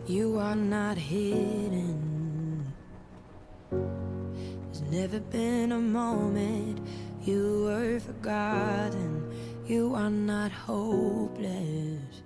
You are not hidden. There's never been a moment you were forgotten. You are not hopeless.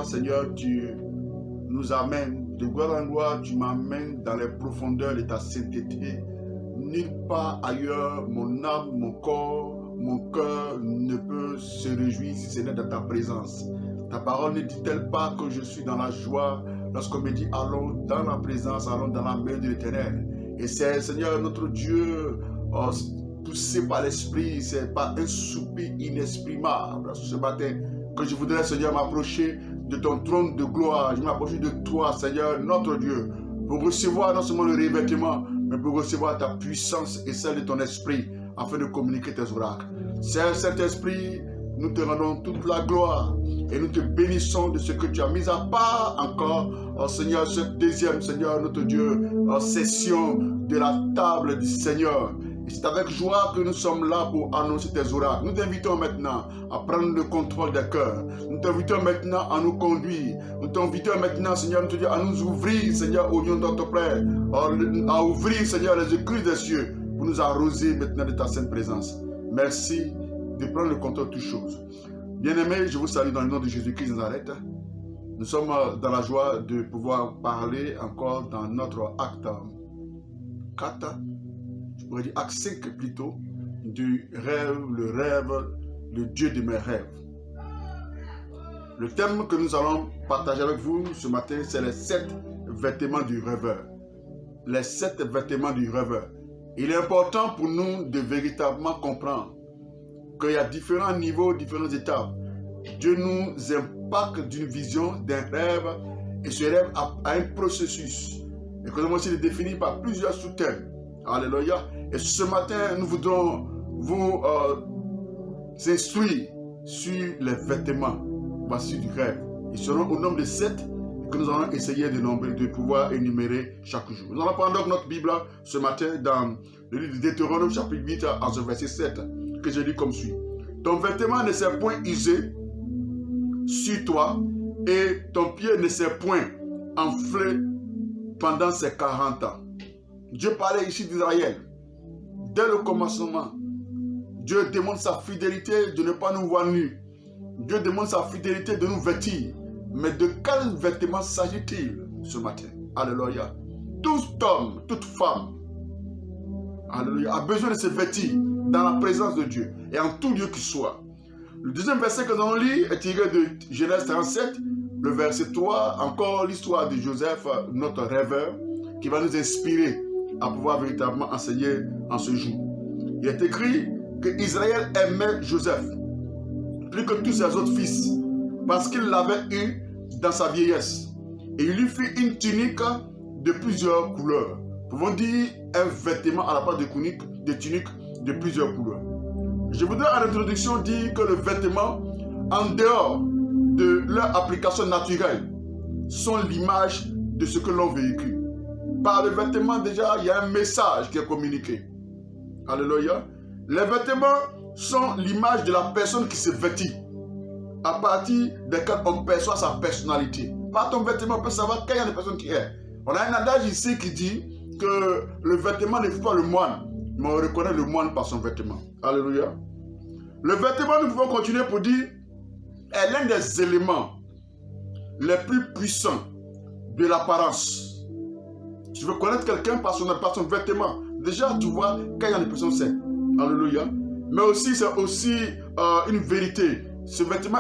Seigneur, tu nous amènes de gloire en gloire, tu m'amènes dans les profondeurs de ta sainteté. Nulle part ailleurs, mon âme, mon corps, mon cœur ne peut se réjouir si ce n'est dans ta présence. Ta parole ne dit-elle pas que je suis dans la joie lorsqu'on me dit allons dans la présence, allons dans la main de l'Éternel. Et c'est, Seigneur, notre Dieu, poussé par l'Esprit, c'est pas un soupir inexprimable ce matin que je voudrais, Seigneur, m'approcher de ton trône de gloire. Je m'approche de toi, Seigneur, notre Dieu, pour recevoir non seulement le revêtement, mais pour recevoir ta puissance et celle de ton esprit, afin de communiquer tes oracles. Saint-Esprit, nous te rendons toute la gloire et nous te bénissons de ce que tu as mis à part encore, Seigneur, cette deuxième, Seigneur, notre Dieu, session de la table du Seigneur. C'est avec joie que nous sommes là pour annoncer tes oracles. Nous t'invitons maintenant à prendre le contrôle des cœurs. Nous t'invitons maintenant à nous conduire. Nous t'invitons maintenant, Seigneur, à nous ouvrir, Seigneur, au nom de notre Père. À ouvrir, Seigneur, les écluses des cieux pour nous arroser maintenant de ta sainte présence. Merci de prendre le contrôle de toutes choses. Bien-aimés, je vous salue dans le nom de Jésus-Christ de Nazareth. Nous sommes dans la joie de pouvoir parler encore dans notre acte 4. Je pourrais dire acte 5 plutôt, du rêve, le Dieu de mes rêves. Le thème que nous allons partager avec vous ce matin, c'est les 7 vêtements du rêveur. Les 7 vêtements du rêveur. Il est important pour nous de véritablement comprendre qu'il y a différents niveaux, différentes étapes. Dieu nous impacte d'une vision, d'un rêve, et ce rêve a un processus. Et que nous allons aussi le définir par plusieurs sous-thèmes. Alléluia. Et ce matin, nous voudrons vous instruire sur les vêtements voici du rêve. Ils seront au nombre de 7 que nous allons essayer de pouvoir énumérer chaque jour. Nous allons prendre donc notre Bible ce matin dans le livre de Deutéronome chapitre 8 à ce verset 7 que je lis comme suit. Ton vêtement ne s'est point usé sur toi et ton pied ne s'est point enflé pendant ces 40 ans. Dieu parlait ici d'Israël. Dès le commencement, Dieu demande sa fidélité de ne pas nous voir nus. Dieu demande sa fidélité de nous vêtir. Mais de quel vêtement s'agit-il ce matin? Alléluia. Tout homme, toute femme, alléluia, a besoin de se vêtir dans la présence de Dieu et en tout lieu qu'il soit. Le deuxième verset que nous allons lire est tiré de Genèse 37, le verset 3, encore l'histoire de Joseph, notre rêveur, qui va nous inspirer à pouvoir véritablement enseigner en ce jour. Il est écrit que Israël aimait Joseph plus que tous ses autres fils parce qu'il l'avait eu dans sa vieillesse. Et il lui fit une tunique de plusieurs couleurs. Pouvons dire un vêtement à la place de tunique de plusieurs couleurs. Je voudrais en introduction dire que le vêtement, en dehors de leur application naturelle, sont l'image de ce que l'on véhicule. Par le vêtement, déjà, il y a un message qui est communiqué. Alléluia. Les vêtements sont l'image de la personne qui se vêtit, à partir desquels on perçoit sa personnalité. Par ton vêtement, on peut savoir quelle est la personne qui est. On a un adage ici qui dit que le vêtement ne fait pas le moine, mais on reconnaît le moine par son vêtement. Alléluia. Le vêtement, nous pouvons continuer pour dire, est l'un des éléments les plus puissants de l'apparence. Tu veux connaître quelqu'un par son vêtement. Déjà, tu vois quelle est la personne c'est. Alléluia. Mais aussi, c'est aussi une vérité.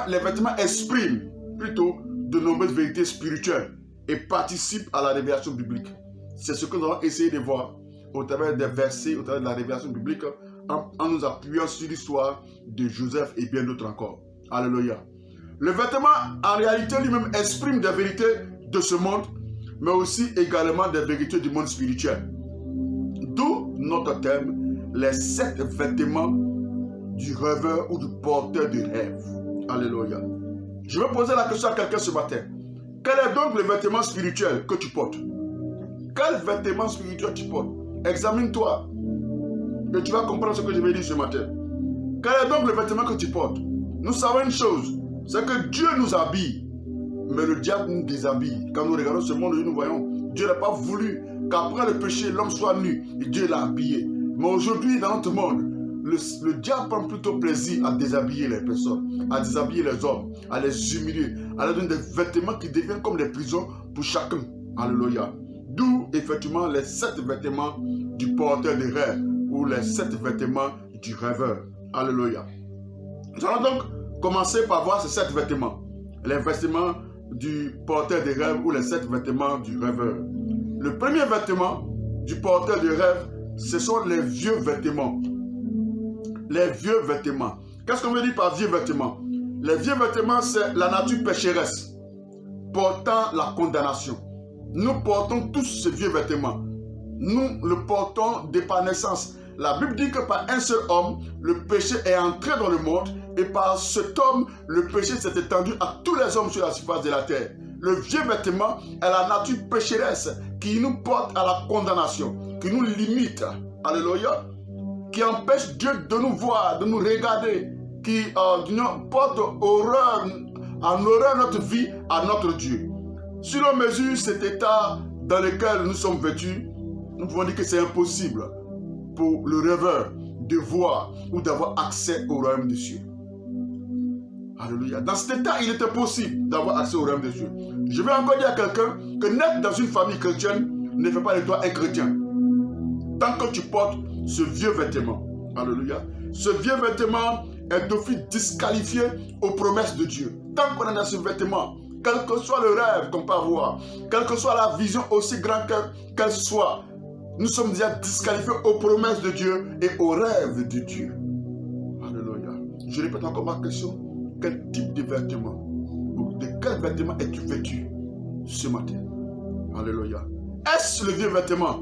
Les vêtements expriment plutôt de nombreuses vérités spirituelles et participent à la révélation biblique. C'est ce que nous allons essayer de voir au travers des versets, au travers de la révélation biblique, en nous appuyant sur l'histoire de Joseph et bien d'autres encore. Alléluia. Le vêtement, en réalité, lui-même exprime des vérités de ce monde, mais aussi également des vérités du monde spirituel. D'où notre thème, les 7 vêtements du rêveur ou du porteur de rêve. Alléluia. Je vais poser la question à quelqu'un ce matin. Quel est donc le vêtement spirituel que tu portes? Quel vêtement spirituel tu portes? Examine-toi et tu vas comprendre ce que je vais dire ce matin. Quel est donc le vêtement que tu portes? Nous savons une chose, c'est que Dieu nous habille, mais le diable nous déshabille. Quand nous regardons ce monde, nous voyons, Dieu n'a pas voulu qu'après le péché, l'homme soit nu et Dieu l'a habillé. Mais aujourd'hui, dans notre monde, le diable prend plutôt plaisir à déshabiller les personnes, à déshabiller les hommes, à les humilier, à leur donner des vêtements qui deviennent comme des prisons pour chacun. Alléluia. D'où effectivement les 7 vêtements du porteur de rêve ou les 7 vêtements du rêveur. Alléluia. Nous allons donc commencer par voir ces 7 vêtements. Les vêtements du porteur de rêve ou les 7 vêtements du rêveur. Le premier vêtement du porteur de rêve, ce sont les vieux vêtements. Les vieux vêtements. Qu'est-ce qu'on veut dire par vieux vêtements? Les vieux vêtements, c'est la nature pécheresse portant la condamnation. Nous portons tous ce vieux vêtement. Nous le portons de par naissance. La Bible dit que par un seul homme, le péché est entré dans le monde et par cet homme, le péché s'est étendu à tous les hommes sur la surface de la terre. Le vieux vêtement est la nature pécheresse qui nous porte à la condamnation, qui nous limite. Alléluia. Qui empêche Dieu de nous voir, de nous regarder, qui nous porte horreur, en horreur notre vie à notre Dieu. Si l'on mesure cet état dans lequel nous sommes vêtus, nous pouvons dire que c'est impossible pour le rêveur de voir ou d'avoir accès au royaume des cieux. Alléluia. Dans cet état, il était possible d'avoir accès au royaume des cieux. Je vais encore dire à quelqu'un que naître dans une famille chrétienne ne fait pas de toi un chrétien. Tant que tu portes ce vieux vêtement. Alléluia. Ce vieux vêtement est d'office disqualifié aux promesses de Dieu. Tant qu'on est dans ce vêtement, quel que soit le rêve qu'on peut avoir, quelle que soit la vision aussi grande qu'elle soit, nous sommes déjà disqualifiés aux promesses de Dieu et aux rêves de Dieu. Alléluia. Je répète encore ma question. Quel type de vêtement, de quel vêtement es-tu vêtu ce matin? Alléluia. Est-ce le vieux vêtement?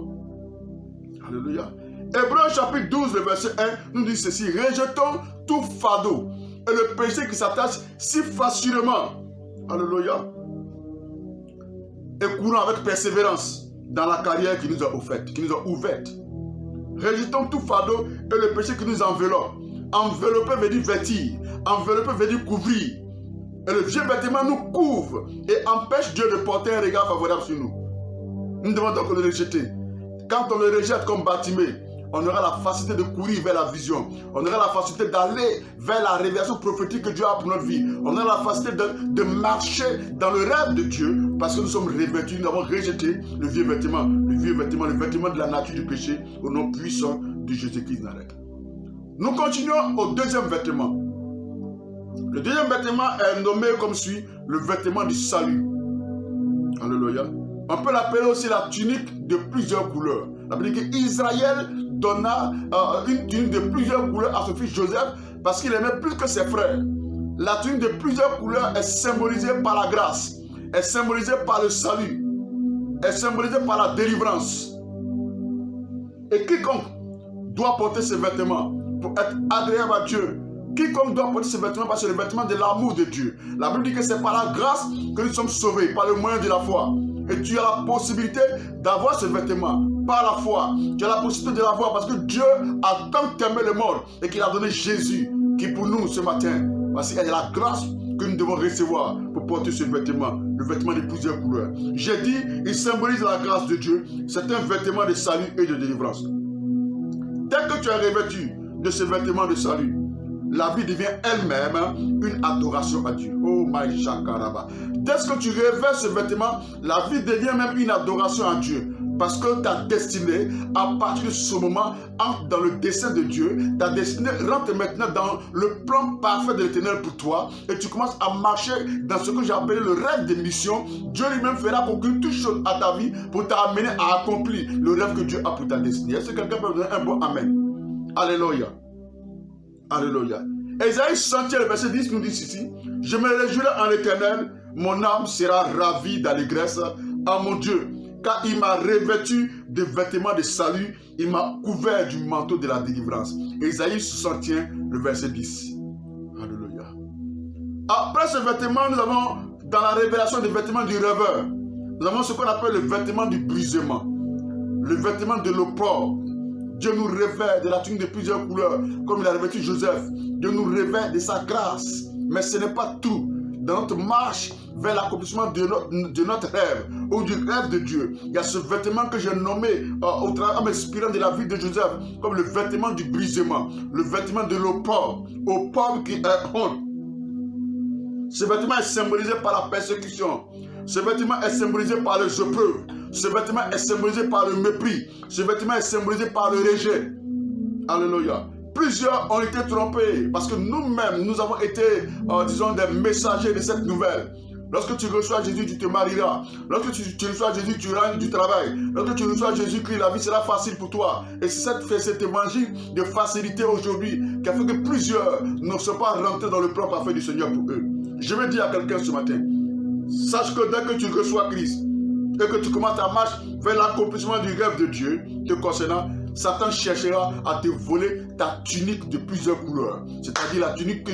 Alléluia. Hébreux chapitre 12, le verset 1 nous dit ceci. Rejetons tout fardeau et le péché qui s'attache si facilement. Alléluia. Et courons avec persévérance dans la carrière qui nous a ouverte. Rejetons tout fardeau et le péché qui nous enveloppe. Envelopper veut dire vêtir. Envelopper veut dire couvrir. Et le vieux vêtement nous couvre et empêche Dieu de porter un regard favorable sur nous. Nous devons donc le rejeter. Quand on le rejette comme Bartimée, on aura la facilité de courir vers la vision. On aura la facilité d'aller vers la révélation prophétique que Dieu a pour notre vie. On aura la facilité de marcher dans le rêve de Dieu parce que nous sommes revêtus, nous avons rejeté le vieux vêtement, le vêtement de la nature du péché au nom puissant de Jésus-Christ Nazareth. Nous continuons au deuxième vêtement. Le deuxième vêtement est nommé comme suit, le vêtement du salut. Alléluia. On peut l'appeler aussi la tunique de plusieurs couleurs. La Bible dit qu'Israël donna une tunique de plusieurs couleurs à son fils Joseph parce qu'il aimait plus que ses frères. La tunique de plusieurs couleurs est symbolisée par la grâce, est symbolisée par le salut, est symbolisée par la délivrance. Et quiconque doit porter ces vêtements pour être agréable à Dieu, quiconque doit porter ces vêtements parce que c'est le vêtement de l'amour de Dieu. La Bible dit que c'est par la grâce que nous sommes sauvés, par le moyen de la foi. Et tu as la possibilité d'avoir ce vêtement par la foi. Tu as la possibilité de la voir parce que Dieu a tant aimé le monde et qu'il a donné Jésus qui pour nous ce matin, parce qu'il y a la grâce que nous devons recevoir pour porter ce vêtement, le vêtement de plusieurs couleurs. J'ai dit, il symbolise la grâce de Dieu. C'est un vêtement de salut et de délivrance. Dès que tu es revêtu de ce vêtement de salut, la vie devient elle-même une adoration à Dieu. Oh my shakaraba. Dès que tu revêts ce vêtement, la vie devient même une adoration à Dieu. Parce que ta destinée, à partir de ce moment, entre dans le dessein de Dieu. Ta destinée rentre maintenant dans le plan parfait de l'Éternel pour toi. Et tu commences à marcher dans ce que j'ai appelé le rêve de mission. Dieu lui-même fera pour que toute chose à ta vie pour t'amener à accomplir le rêve que Dieu a pour ta destinée. Est-ce que quelqu'un peut me donner un bon amen? Alléluia. Alléluia. Ésaïe 60, le verset 10 nous dit ici, je me réjouirai en l'Éternel, mon âme sera ravie d'allégresse à mon Dieu. Car il m'a revêtu de vêtements de salut, il m'a couvert du manteau de la délivrance. Ésaïe 61, le verset 10. Alléluia. Après ce vêtement, nous avons dans la révélation des vêtements du rêveur, nous avons ce qu'on appelle le vêtement du brisement, le vêtement de l'opprobre. Dieu nous revêt de la tunique de plusieurs couleurs, comme il a revêtu Joseph. Dieu nous revêt de sa grâce. Mais ce n'est pas tout. Dans notre marche vers l'accomplissement de notre rêve ou du rêve de Dieu, il y a ce vêtement que j'ai nommé en m'inspirant de la vie de Joseph comme le vêtement du brisement, le vêtement de l'opprobre, opprobre qui est honte. Ce vêtement est symbolisé par la persécution. Ce vêtement est symbolisé par les épreuves. Ce vêtement est symbolisé par le mépris. Ce vêtement est symbolisé par le rejet. Alléluia. Plusieurs ont été trompés parce que nous-mêmes, nous avons été, disons, des messagers de cette nouvelle. Lorsque tu reçois Jésus, tu te marieras. Lorsque tu reçois Jésus, tu rentres du travail. Lorsque tu reçois Jésus-Christ, la vie sera facile pour toi. Et c'est cet évangile de facilité aujourd'hui qui a fait que plusieurs ne sont pas rentrés dans le plan parfait du Seigneur pour eux. Je vais dire à quelqu'un ce matin, sache que dès que tu reçois Christ et que tu commences ta marche vers l'accomplissement du rêve de Dieu te concernant, Satan cherchera à te voler ta tunique de plusieurs couleurs. C'est-à-dire la tunique que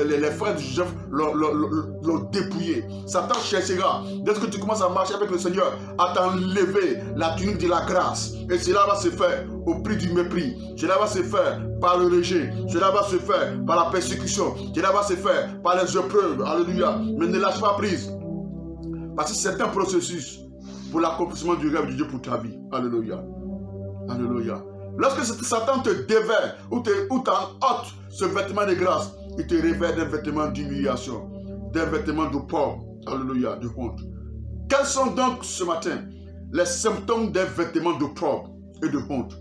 les frères de Joseph l'ont dépouillée. Satan cherchera, dès que tu commences à marcher avec le Seigneur, à t'enlever la tunique de la grâce. Et cela va se faire au prix du mépris. Cela va se faire par le rejet. Cela va se faire par la persécution. Cela va se faire par les épreuves. Alléluia. Mais ne lâche pas prise. Parce que c'est un processus pour l'accomplissement du rêve de Dieu pour ta vie. Alléluia. Alléluia. Lorsque Satan te dévère ou t'enôte ce vêtement de grâce, il te revêt d'un vêtement d'humiliation, d'un vêtement de pauvre. Alléluia, de honte. Quels sont donc ce matin les symptômes d'un vêtement de pauvre et de honte?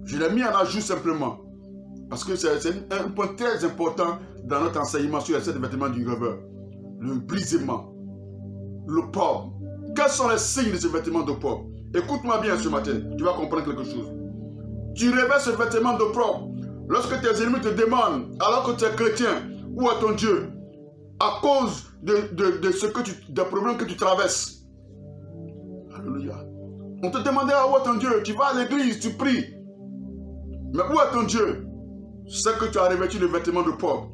Je l'ai mis en ajout simplement parce que c'est un point très important dans notre enseignement sur les 7 vêtements du rêveur. Le brisement, le pauvre. Quels sont les signes de ce vêtement de pauvre? Écoute-moi bien ce matin, tu vas comprendre quelque chose. Tu revêts ce vêtement d'opprobre lorsque tes ennemis te demandent, alors que tu es chrétien, où est ton Dieu? À cause des problèmes que tu traverses. Alléluia. On te demandait où est ton Dieu? Tu vas à l'église, tu pries. Mais où est ton Dieu? C'est que tu as revêtu le vêtement d'opprobre.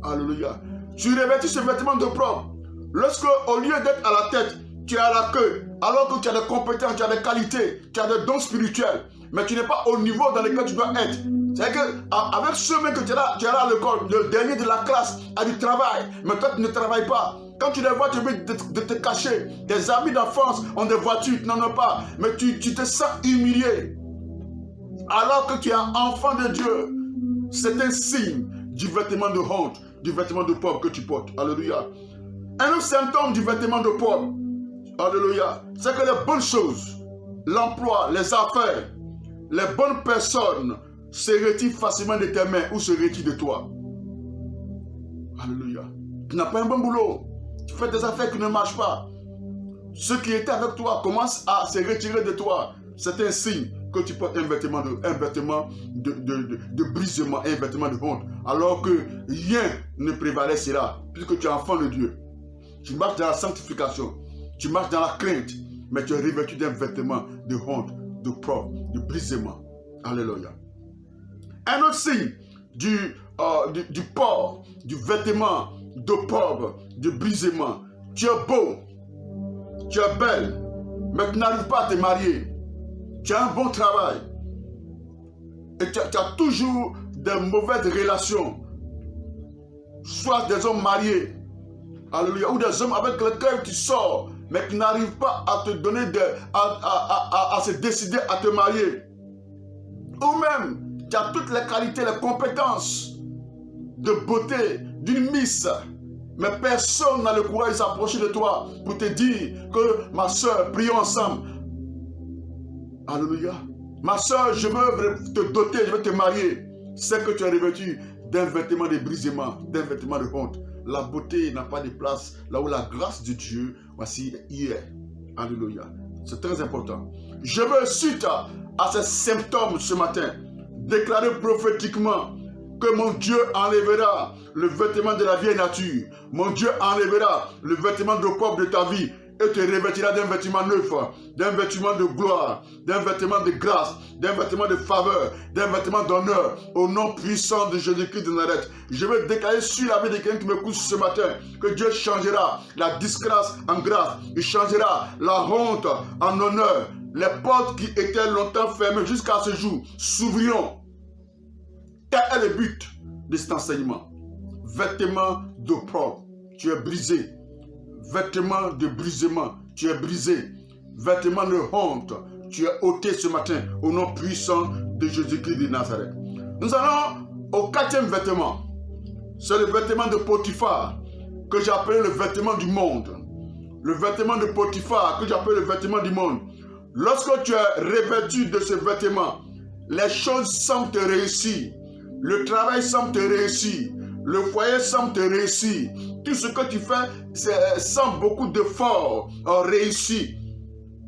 Alléluia. Tu revêtis ce vêtement d'opprobre lorsque, au lieu d'être à la tête, tu es à la queue, alors que tu as des compétences, tu as des qualités, tu as des dons spirituels, mais tu n'es pas au niveau dans lequel tu dois être. C'est-à-dire qu'avec ceux que tu es là à l'école, le dernier de la classe a du travail, mais toi tu ne travailles pas. Quand tu les vois, tu veux de te cacher. Tes amis d'enfance ont des voitures, tu n'en as pas, mais tu te sens humilié. Alors que tu es un enfant de Dieu, c'est un signe du vêtement de honte, du vêtement de pauvre que tu portes. Alléluia. Un autre symptôme du vêtement de pauvre, alléluia, c'est que les bonnes choses, l'emploi, les affaires, les bonnes personnes se retirent facilement de tes mains ou se retirent de toi. Alléluia. Tu n'as pas un bon boulot. Tu fais des affaires qui ne marchent pas. Ceux qui étaient avec toi commencent à se retirer de toi. C'est un signe que tu portes un vêtement de brisement, un vêtement de honte. Alors que rien ne prévalait cela, puisque tu es enfant de Dieu. Tu marches dans la sanctification. Tu marches dans la crainte, mais tu es revêtu d'un vêtement de honte, de pauvre, de brisement. Alléluia. Un autre signe du pauvre, du vêtement de pauvre, de brisement. Tu es beau, tu es belle, mais tu n'arrives pas à te marier. tu as un bon travail. Et tu as toujours de mauvaises relations. Soit des hommes mariés. Alléluia. Ou des hommes avec lesquels tu sors, mais qui n'arrivent pas à te donner à se décider à te marier. Ou même, tu as toutes les qualités, les compétences de beauté d'une miss. Mais personne n'a le courage de s'approcher de toi pour te dire que ma soeur, prions ensemble. Alléluia. Ma soeur, je veux te doter, je veux te marier. C'est que tu es revêtu d'un vêtement de brisement, d'un vêtement de honte. La beauté n'a pas de place là où la grâce de Dieu, voici, y est. Alléluia. C'est très important. Je veux, suite à ces symptômes ce matin, déclarer prophétiquement que mon Dieu enlèvera le vêtement de la vieille nature. Mon Dieu enlèvera le vêtement de pauvre de ta vie et te revêtira d'un vêtement neuf, d'un vêtement de gloire, d'un vêtement de grâce, d'un vêtement de faveur, d'un vêtement d'honneur, au nom puissant de Jésus-Christ de Nazareth. Je vais déclarer sur la vie de quelqu'un qui me couche ce matin que Dieu changera la disgrâce en grâce. Il changera la honte en honneur. Les portes qui étaient longtemps fermées jusqu'à ce jour s'ouvriront. Quel est le but de cet enseignement? Vêtements d'opprobre, tu es brisé. Vêtements de brisement, tu es brisé. Vêtements de honte, tu es ôté ce matin au nom puissant de Jésus-Christ de Nazareth. Nous allons au 4e vêtement. C'est le vêtement de Potiphar que j'appelle le vêtement du monde. Le vêtement de Potiphar que j'appelle le vêtement du monde. Lorsque tu es revêtu de ce vêtement, les choses semblent te réussir. Le travail semble te réussir. Le foyer semble te réussir. Tout ce que tu fais semble beaucoup d'efforts réussi.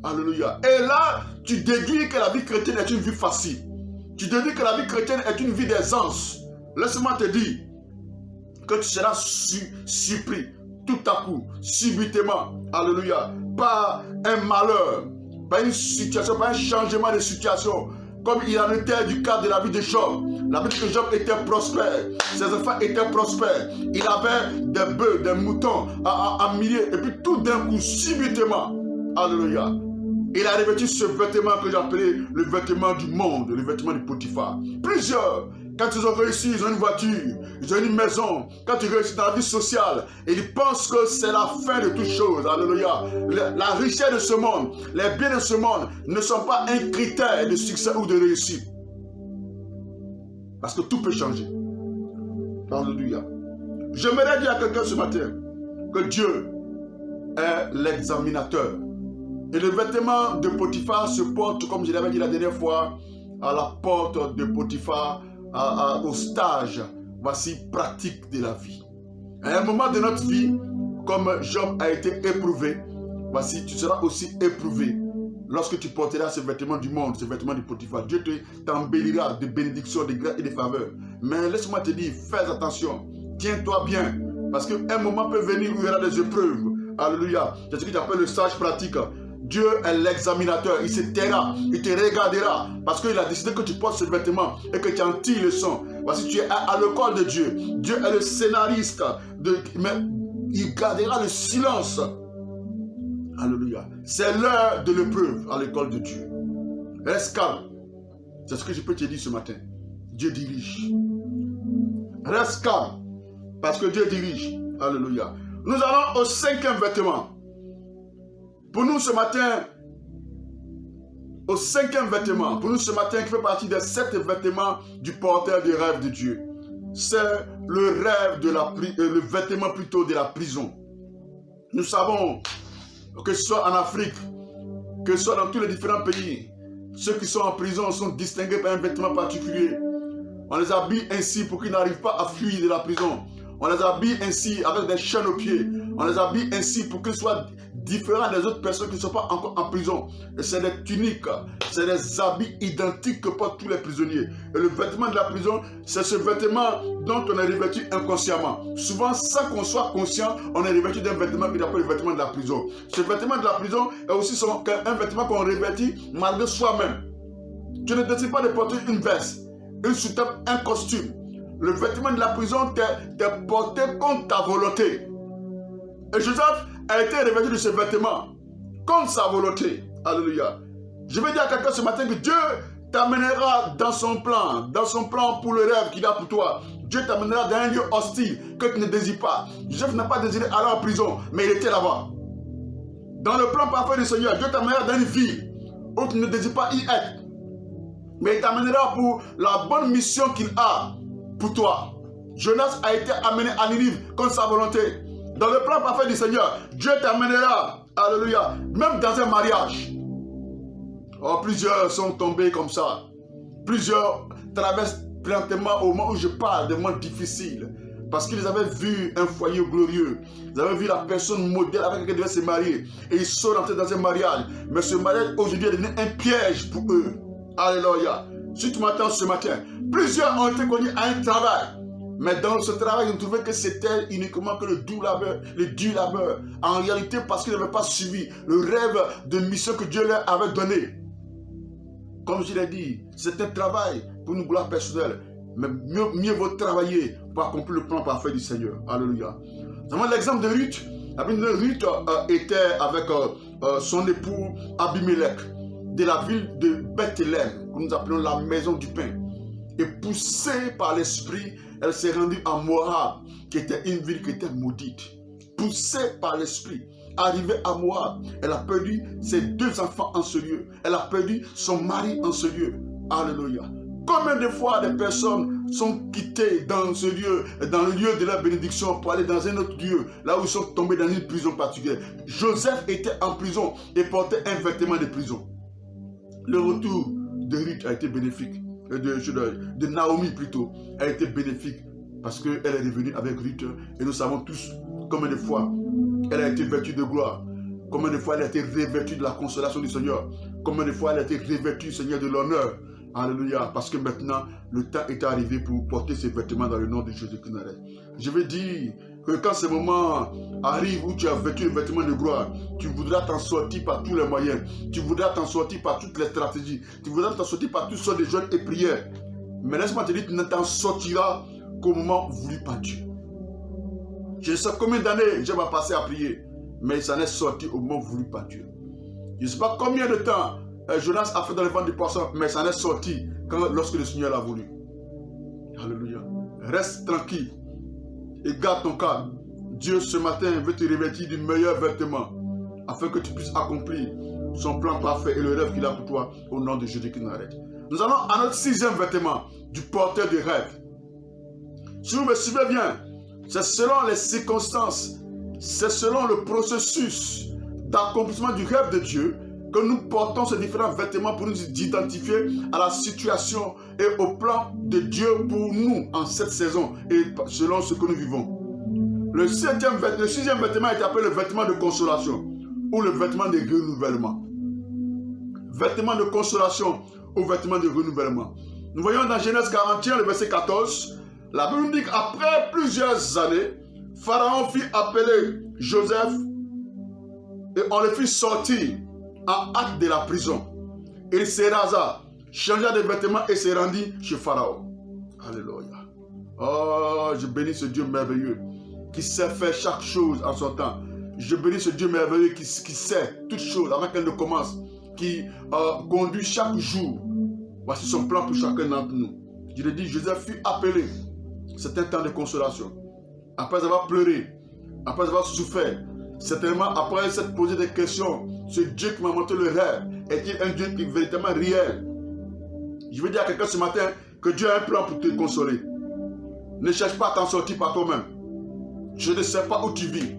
Alléluia. Et là, tu déduis que la vie chrétienne est une vie facile. Tu déduis que la vie chrétienne est une vie d'aisance. Laisse-moi te dire que tu seras surpris tout à coup, subitement. Alléluia. Par un malheur, par une situation, par un changement de situation. Comme il en était du cas de la vie de Job. La vie de Job était prospère. Ses enfants étaient prospères. Il avait des bœufs, des moutons à milliers. Et puis tout d'un coup, subitement, alléluia, il a revêtu ce vêtement que j'appelais le vêtement du monde, le vêtement du Potiphar. Plusieurs, quand ils ont réussi, ils ont une voiture, ils ont une maison. Quand ils réussissent dans la vie sociale, ils pensent que c'est la fin de toutes choses. Alléluia. La richesse de ce monde, les biens de ce monde ne sont pas un critère de succès ou de réussite. Parce que tout peut changer. Alléluia. J'aimerais dire à quelqu'un ce matin que Dieu est l'examinateur. Et le vêtement de Potiphar se porte, comme je l'avais dit la dernière fois, à la porte de Potiphar, au stage, voici, pratique de la vie. À un moment de notre vie, comme Job a été éprouvé, voici, tu seras aussi éprouvé. Lorsque tu porteras ce vêtement du monde, ce vêtement du Potiphar, Dieu t'embellira de bénédictions, de grâce et de faveurs. Mais laisse-moi te dire, fais attention, tiens-toi bien, parce qu'un moment peut venir où il y aura des épreuves. Alléluia. C'est ce que tu appelles le stage pratique. Dieu est l'examinateur, il se taira, il te regardera, parce qu'il a décidé que tu portes ce vêtement et que tu en tires le son. Voici, tu es à l'école de Dieu. Dieu est le scénariste, mais il gardera le silence. Alléluia. C'est l'heure de l'épreuve à l'école de Dieu. Reste calme. C'est ce que je peux te dire ce matin. Dieu dirige. Reste calme, parce que Dieu dirige. Alléluia. Nous allons au 5e vêtement. Pour nous ce matin, au 5e vêtement, pour nous ce matin qui fait partie des 7 vêtements du porteur des rêves de Dieu, c'est le rêve de le vêtement plutôt de la prison. Nous savons que ce soit en Afrique, que ce soit dans tous les différents pays, ceux qui sont en prison sont distingués par un vêtement particulier. On les habille ainsi pour qu'ils n'arrivent pas à fuir de la prison. On les habille ainsi avec des chaînes aux pieds. On les habille ainsi pour qu'ils soient différents des autres personnes qui ne sont pas encore en prison. Et c'est des tuniques, c'est des habits identiques que portent tous les prisonniers. Et le vêtement de la prison, c'est ce vêtement dont on est revêtu inconsciemment. Souvent, sans qu'on soit conscient, on est revêtu d'un vêtement qui s'appelle le vêtement de la prison. Ce vêtement de la prison est aussi un vêtement qu'on revêtit malgré soi-même. Tu ne décides pas de porter une veste, une soutane, un costume. Le vêtement de la prison t'est porté contre ta volonté. Et Joseph a été revêtu de ce vêtement contre sa volonté. Alléluia. Je veux dire à quelqu'un ce matin que Dieu t'amènera dans son plan pour le rêve qu'il a pour toi. Dieu t'amènera dans un lieu hostile que tu ne désires pas. Joseph n'a pas désiré aller en prison, mais il était là-bas. Dans le plan parfait du Seigneur, Dieu t'amènera dans une ville où tu ne désires pas y être. Mais il t'amènera pour la bonne mission qu'il a pour toi. Jonas a été amené à Ninive contre sa volonté. Dans le plan parfait du Seigneur, Dieu t'amènera, alléluia, même dans un mariage. Oh, plusieurs sont tombés comme ça. Plusieurs traversent lentement au moment où je parle de moments difficiles. Parce qu'ils avaient vu un foyer glorieux. Ils avaient vu la personne modèle avec laquelle ils devaient se marier. Et ils sont rentrés dans un mariage. Mais ce mariage aujourd'hui est devenu un piège pour eux. Alléluia. Si tu m'attends ce matin, plusieurs ont été connus à un travail. Mais dans ce travail, ils ont trouvé que c'était uniquement que le dur labeur. En réalité, parce qu'ils n'avaient pas suivi le rêve de mission que Dieu leur avait donné. Comme je l'ai dit, c'est un travail pour une gloire personnelle. Mais mieux vaut travailler pour accomplir le plan parfait du Seigneur. Alléluia. Nous avons l'exemple de Ruth. Ruth était avec son époux Abimelech de la ville de Bethléem, que nous appelons la maison du pain. Et poussée par l'esprit, elle s'est rendue à Moab, qui était une ville qui était maudite. Poussée par l'esprit, arrivée à Moab, elle a perdu ses 2 enfants en ce lieu. Elle a perdu son mari en ce lieu. Alléluia. Combien de fois des personnes sont quittées dans ce lieu, dans le lieu de la bénédiction, pour aller dans un autre lieu, là où ils sont tombés dans une prison particulière. Joseph était en prison et portait un vêtement de prison. Le retour de Ruth a été bénéfique, de Naomi plutôt, a été bénéfique parce qu'elle est revenue avec Ruth et nous savons tous combien de fois elle a été vêtue de gloire, combien de fois elle a été revêtue de la consolation du Seigneur, combien de fois elle a été revêtue, Seigneur, de l'honneur. Alléluia, parce que maintenant, le temps est arrivé pour porter ses vêtements dans le nom de Jésus-Christ. Je veux dire que quand ce moment arrive où tu as vêtu le vêtement de gloire, tu voudras t'en sortir par tous les moyens, tu voudras t'en sortir par toutes les stratégies, tu voudras t'en sortir par toutes sortes de jeûnes et prières. Mais laisse-moi te dire, tu ne t'en sortiras qu'au moment voulu par Dieu. Je ne sais combien d'années j'ai passé à prier, mais ça n'est sorti au moment voulu par Dieu. Je ne sais pas combien de temps Jonas a fait dans le ventre du poisson, mais ça n'est sorti lorsque le Seigneur l'a voulu. Alléluia. Reste tranquille et garde ton calme. Dieu ce matin veut te revêtir du meilleur vêtement afin que tu puisses accomplir son plan parfait et le rêve qu'il a pour toi au nom de Jésus-Christ. Nous allons à notre 6e vêtement du porteur de rêve. Si vous me suivez bien, c'est selon les circonstances, c'est selon le processus d'accomplissement du rêve de Dieu que nous portons ces différents vêtements pour nous identifier à la situation et au plan de Dieu pour nous en cette saison et selon ce que nous vivons. Le 6e vêtement est appelé le vêtement de consolation ou le vêtement de renouvellement. Vêtement de consolation ou vêtement de renouvellement. Nous voyons dans Genèse 41, le verset 14, la Bible dit qu'après plusieurs années, Pharaon fit appeler Joseph et on le fit sortir en hâte de la prison. Il se rasa, changea de vêtements et se rendit chez Pharaon. Alléluia. Oh, je bénis ce Dieu merveilleux qui sait faire chaque chose en son temps. Je bénis ce Dieu merveilleux qui sait toutes choses avant qu'elle ne commence, qui conduit chaque jour. Voici son plan pour chacun d'entre nous. Je le dis, Joseph fut appelé. C'est un temps de consolation. Après avoir pleuré, après avoir souffert, certainement après s'être posé des questions, ce Dieu qui m'a montré le rêve est-il un Dieu qui est véritablement réel? Je veux dire à quelqu'un ce matin que Dieu a un plan pour te consoler. Ne cherche pas à t'en sortir par toi-même. Je ne sais pas où tu vis.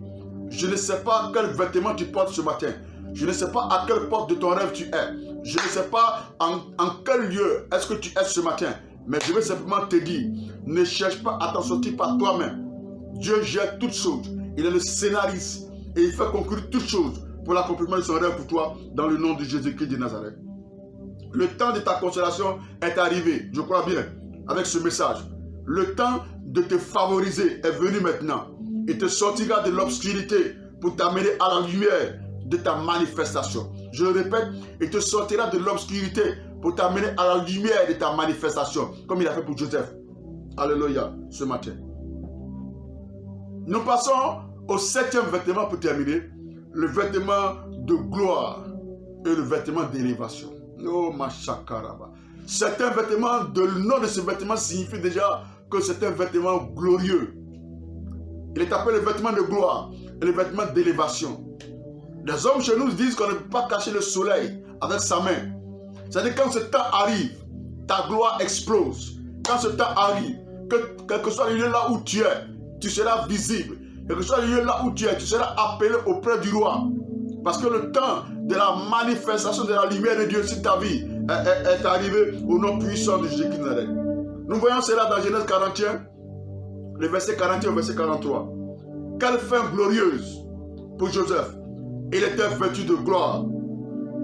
Je ne sais pas quel vêtement tu portes ce matin. Je ne sais pas à quelle porte de ton rêve tu es. Je ne sais pas en quel lieu est-ce que tu es ce matin. Mais je veux simplement te dire, ne cherche pas à t'en sortir par toi-même. Dieu gère toutes choses. Il est le scénariste et il fait conclure toutes choses pour l'accomplissement de son rêve pour toi dans le nom de Jésus-Christ de Nazareth. Le temps de ta consolation est arrivé, je crois bien, avec ce message. Le temps de te favoriser est venu maintenant. Il te sortira de l'obscurité pour t'amener à la lumière de ta manifestation. Je le répète, il te sortira de l'obscurité pour t'amener à la lumière de ta manifestation, comme il a fait pour Joseph. Alléluia, ce matin. Nous passons au 7e vêtement pour terminer, le vêtement de gloire et le vêtement d'élévation. Oh, ma chakaraba. Certains vêtements, le nom de ce vêtement signifie déjà que c'est un vêtement glorieux. Il est appelé le vêtement de gloire et le vêtement d'élévation. Les hommes chez nous disent qu'on ne peut pas cacher le soleil avec sa main. C'est-à-dire quand ce temps arrive, ta gloire explose. Quand ce temps arrive, quel que soit le lieu là où tu es, tu seras visible. Quel que soit le lieu là où tu es, tu seras appelé auprès du roi. Parce que le temps de la manifestation de la lumière de Dieu sur ta vie est arrivé au nom puissant de Jésus qui Nazareth. Nous voyons cela dans Genèse 41, le verset 41 au verset 43. Quelle fin glorieuse pour Joseph. Il était vêtu de gloire,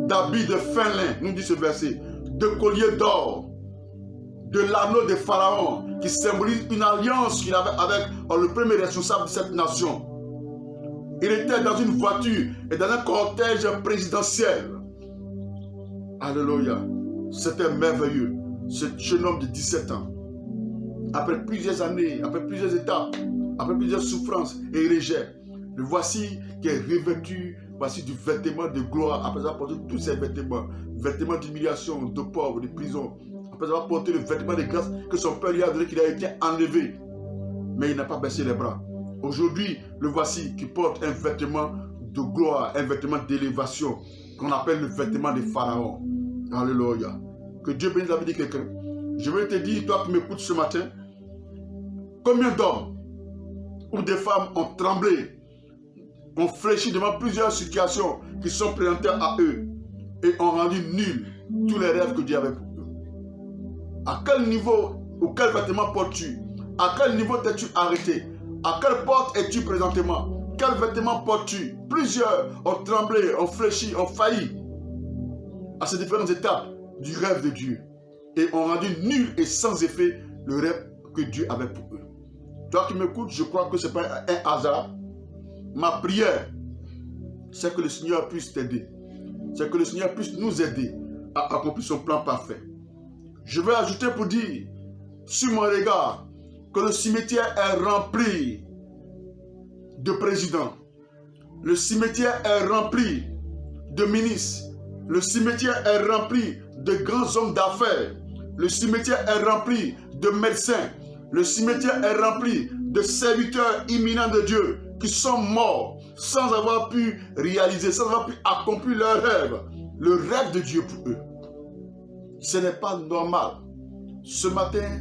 d'habits de fin lin, nous dit ce verset, de colliers d'or, de l'anneau de Pharaon, qui symbolise une alliance qu'il avait avec le premier responsable de cette nation. Il était dans une voiture et dans un cortège présidentiel. Alléluia. C'était merveilleux. Ce jeune homme de 17 ans, après plusieurs années, après plusieurs étapes, après plusieurs souffrances et rejets, le voici qui est revêtu, voici du vêtement de gloire, après avoir porté tous ces vêtements, vêtements d'humiliation, de pauvre, de prison, après avoir porté le vêtement de grâce que son père lui a donné, qu'il a été enlevé. Mais il n'a pas baissé les bras. Aujourd'hui, le voici qui porte un vêtement de gloire, un vêtement d'élévation, qu'on appelle le vêtement de Pharaon. Alléluia. Que Dieu bénisse la vie de quelqu'un. Je vais te dire, toi qui m'écoutes ce matin, combien d'hommes ou des femmes ont tremblé, ont fléchi devant plusieurs situations qui sont présentées à eux et ont rendu nuls tous les rêves que Dieu avait pour eux. À quel niveau ou quel vêtement portes-tu? À quel niveau t'es-tu arrêté? À quelle porte es-tu présentement? Quel vêtement portes-tu? Plusieurs ont tremblé, ont fléchi, ont failli à ces différentes étapes du rêve de Dieu et ont rendu nul et sans effet le rêve que Dieu avait pour eux. Toi qui m'écoutes, je crois que ce n'est pas un hasard. Ma prière, c'est que le Seigneur puisse t'aider. C'est que le Seigneur puisse nous aider à accomplir son plan parfait. Je vais ajouter pour dire, sur mon regard, que le cimetière est rempli de présidents. Le cimetière est rempli de ministres. Le cimetière est rempli de grands hommes d'affaires. Le cimetière est rempli de médecins. Le cimetière est rempli de serviteurs imminents de Dieu qui sont morts sans avoir pu réaliser, sans avoir pu accomplir leur rêve, le rêve de Dieu pour eux. Ce n'est pas normal. Ce matin,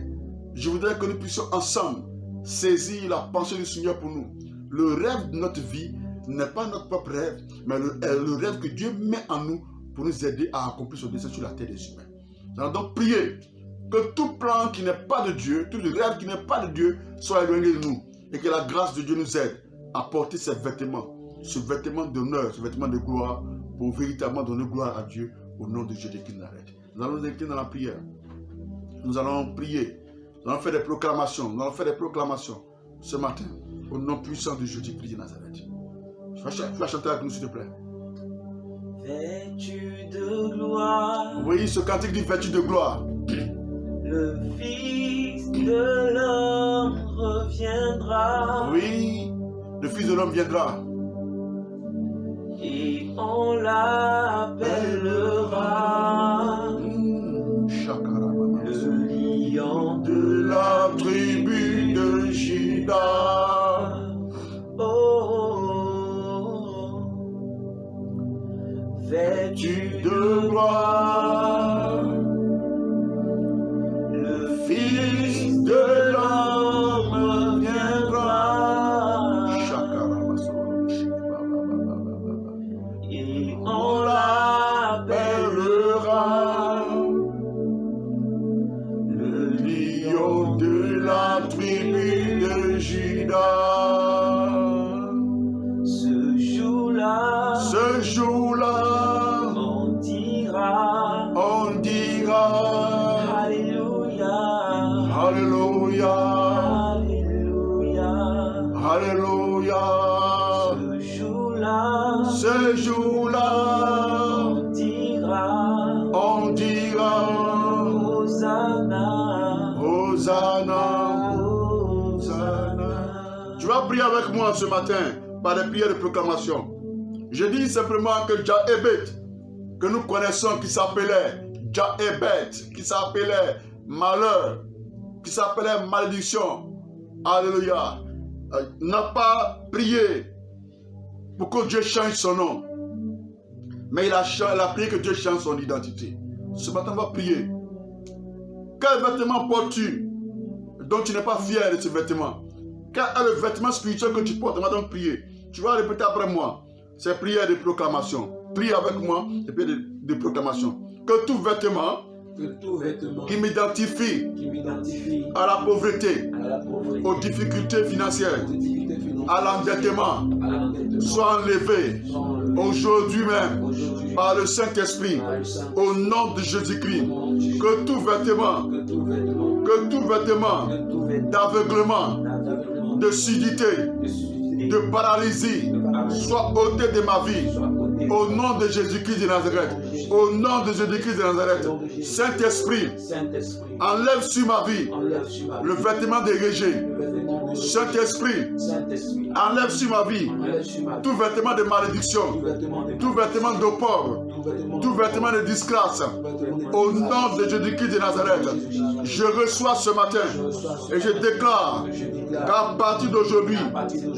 je voudrais que nous puissions ensemble saisir la pensée du Seigneur pour nous. Le rêve de notre vie n'est pas notre propre rêve, mais le rêve que Dieu met en nous pour nous aider à accomplir son dessein sur la terre des humains. Nous allons donc prier que tout plan qui n'est pas de Dieu, tout rêve qui n'est pas de Dieu soit éloigné de nous et que la grâce de Dieu nous aide à porter ces vêtements, ce vêtement d'honneur, ce vêtement de gloire pour véritablement donner gloire à Dieu au nom de Jésus qui n'arrête. Nous allons nous incliner dans la prière. Nous allons prier. Nous allons faire des proclamations. Nous allons faire des proclamations ce matin au nom puissant de Jésus-Christ de Nazareth. Tu vas chanter avec nous s'il te plaît. Vêtu de gloire. Oui, ce cantique dit vêtu de gloire. Le Fils de l'homme reviendra. Oui, le Fils de l'homme viendra. Et on l'appellera le lion de la tribu de Juda. Oh, vêtu de gloire, le Fils de l'homme viendra. Et on l'appellera le lion de la tribu de Juda. Ce jour-là, on dira, Alléluia, Alléluia, Alléluia, Alléluia. Ce jour-là, on dira, Hosanna, Hosanna, Hosanna. Tu vas prier avec moi ce matin par les prières de proclamation. Je dis simplement que que nous connaissons qui s'appelait Jaébet, qui s'appelait malheur, qui s'appelait malédiction. Alléluia. N'a pas prié pour que Dieu change son nom. Mais il a prié que Dieu change son identité. Ce matin, on va prier. Quel vêtement portes-tu dont tu n'es pas fier de ce vêtement? Quel est le vêtement spirituel que tu portes? On va donc prier. Tu vas répéter après moi. C'est prière de proclamation. Prie avec moi et prière de proclamation. Que tout vêtement qui m'identifie à la pauvreté, aux difficultés financières, à l'endettement, soit enlevé aujourd'hui même par le Saint-Esprit au nom de Jésus-Christ. Que tout vêtement d'aveuglement, de surdité, de paralysie soit ôté de ma vie. Au nom de Jésus-Christ de Nazareth. Au nom de Jésus-Christ de Nazareth. Saint-Esprit, enlève sur ma vie le vêtement de rejet. Saint-Esprit, enlève sur ma vie tout vêtement de malédiction, tout vêtement de pauvre, tout vêtement de disgrâce. Au nom de Jésus-Christ de Nazareth, je reçois ce matin et je déclare qu'à partir d'aujourd'hui,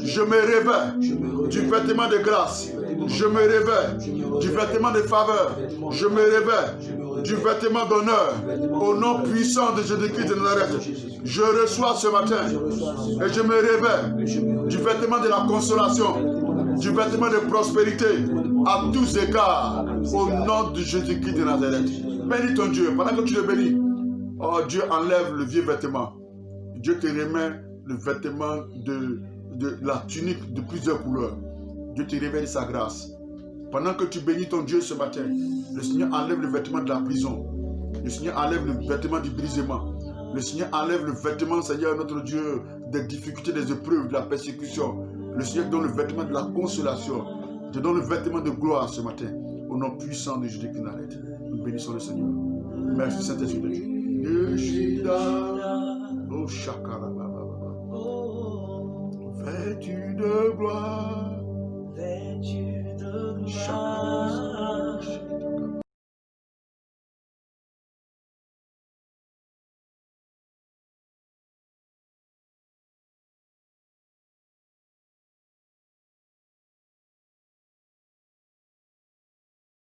je me réveille du vêtement de grâce. Je me réveille du vêtement de faveur. Je me réveille du vêtement d'honneur. Au nom puissant de Jésus-Christ de Nazareth, je reçois ce matin et je me réveille du vêtement de la consolation, du vêtement de prospérité à tous égards. Au nom de Jésus-Christ de Nazareth. Bénis ton Dieu. Pendant que tu le bénis, oh Dieu enlève le vieux vêtement. Dieu te remet le vêtement de la tunique de plusieurs couleurs. Dieu te révèle sa grâce. Pendant que tu bénis ton Dieu ce matin, le Seigneur enlève le vêtement de la prison. Le Seigneur enlève le vêtement du brisement. Le Seigneur enlève le vêtement, Seigneur, notre Dieu, des difficultés, des épreuves, de la persécution. Le Seigneur donne le vêtement de la consolation. Te donne le vêtement de gloire ce matin. Au nom puissant de Jésus-Christ de Nazareth. Nous bénissons le Seigneur. Merci Saint-Esprit de Dieu. Yeshida, oh Shakara, vêtu de gloire.